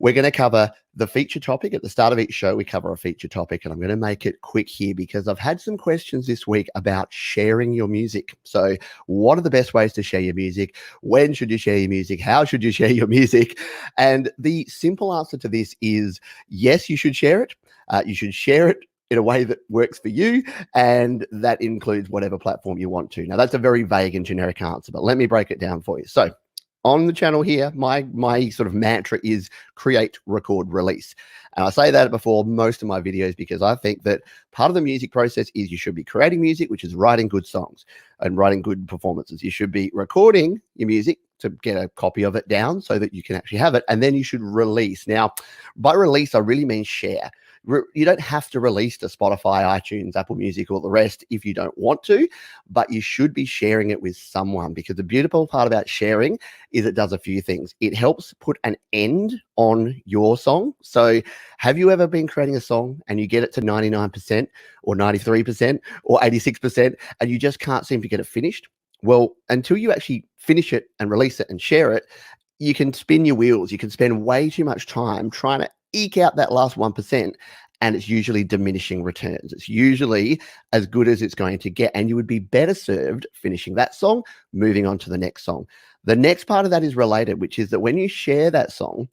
We're going to cover the feature topic. At the start of each show, we cover a feature topic, and I'm going to make it quick here because I've had some questions this week about sharing your music. So what are the best ways to share your music? When should you share your music? How should you share your music? And the simple answer to this is yes, you should share it. You should share it in a way that works for you, and that includes whatever platform you want to. Now, that's a very vague and generic answer, but let me break it down for you. So on the channel here, my sort of mantra is create, record, release. And I say that before most of my videos because I think that part of the music process is you should be creating music, which is writing good songs and writing good performances. You should be recording your music to get a copy of it down so that you can actually have it. And then you should release. Now, by release, I really mean share. You don't have to release to Spotify, iTunes, Apple Music, or the rest if you don't want to, but you should be sharing it with someone, because the beautiful part about sharing is it does a few things. It helps put an end on your song. So have you ever been creating a song and you get it to 99% or 93% or 86% and you just can't seem to get it finished? Well, until you actually finish it and release it and share it, you can spin your wheels. You can spend way too much time trying to eke out that last 1%, and it's usually diminishing returns. It's usually as good as it's going to get, and you would be better served finishing that song, moving on to the next song. The next part of that is related, which is that when you share that song,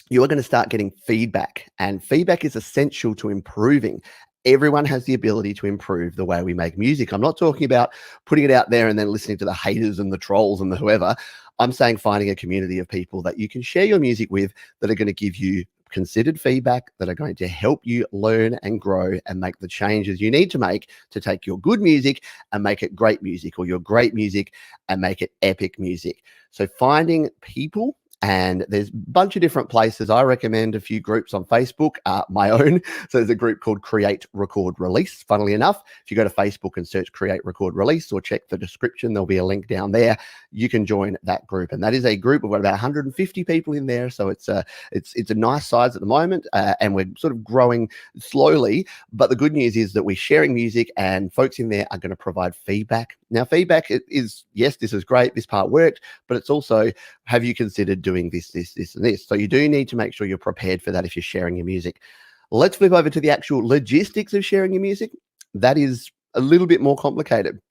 you are going to start getting feedback, and feedback is essential to improving. Everyone has the ability to improve the way we make music. I'm not talking about putting it out there and then listening to the haters and the trolls and the whoever. I'm saying finding a community of people that you can share your music with that are going to give you considered feedback, that are going to help you learn and grow and make the changes you need to make to take your good music and make it great music, or your great music and make it epic music. So finding people, and there's a bunch of different places. I recommend a few groups on Facebook, my own. So there's a group called Create, Record, Release. Funnily enough, if you go to Facebook and search Create, Record, Release, or check the description, there'll be a link down there. You can join that group. And that is a group of about 150 people in there. So it's a nice size at the moment, and we're sort of growing slowly. But the good news is that we're sharing music, and folks in there are going to provide feedback. Now, feedback is, yes, this is great, this part worked, but it's also, have you considered doing this, and this? So you do need to make sure you're prepared for that if you're sharing your music. Let's flip over to the actual logistics of sharing your music. That is a little bit more complicated,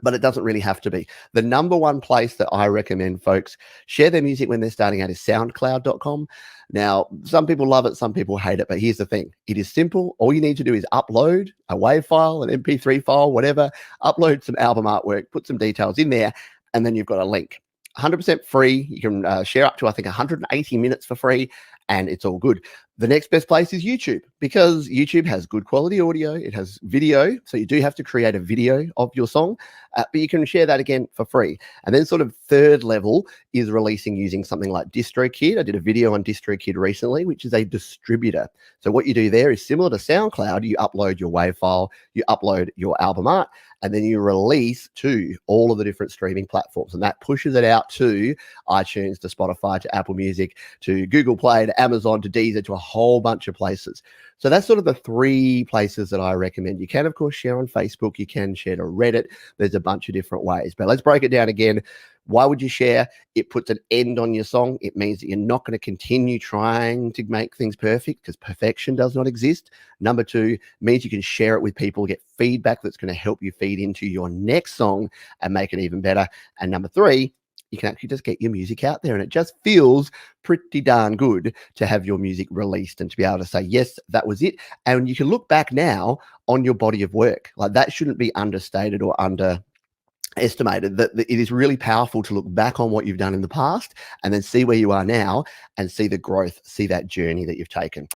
but it doesn't really have to be. The number one place that I recommend folks share their music when they're starting out is soundcloud.com. Now, some people love it, some people hate it, but here's the thing. It is simple. All you need to do is upload a WAV file, an MP3 file, whatever, upload some album artwork, put some details in there, and then you've got a link. 100% free. You can share up to, I think, 180 minutes for free, and it's all good. The next best place is YouTube, because YouTube has good quality audio. It has video. So you do have to create a video of your song, but you can share that again for free. And then sort of third level is releasing using something like DistroKid. I did a video on DistroKid recently, which is a distributor. So what you do there is similar to SoundCloud. You upload your WAV file, you upload your album art, and then you release to all of the different streaming platforms. And that pushes it out to iTunes, to Spotify, to Apple Music, to Google Play, to Amazon, to Deezer, to a whole bunch of places. So that's sort of the three places that I recommend. You can, of course, share on Facebook. You can share to Reddit. There's a bunch of different ways. But let's break it down again. Why would you share? It puts an end on your song. It means that you're not going to continue trying to make things perfect, because perfection does not exist. Number two, means you can share it with people, get feedback that's going to help you feed into your next song and make it even better. And number three, you can actually just get your music out there, and it just feels pretty darn good to have your music released and to be able to say, yes, that was it. And you can look back now on your body of work. Like, that shouldn't be understated or underestimated, that it is really powerful to look back on what you've done in the past and then see where you are now and see the growth, see that journey that you've taken.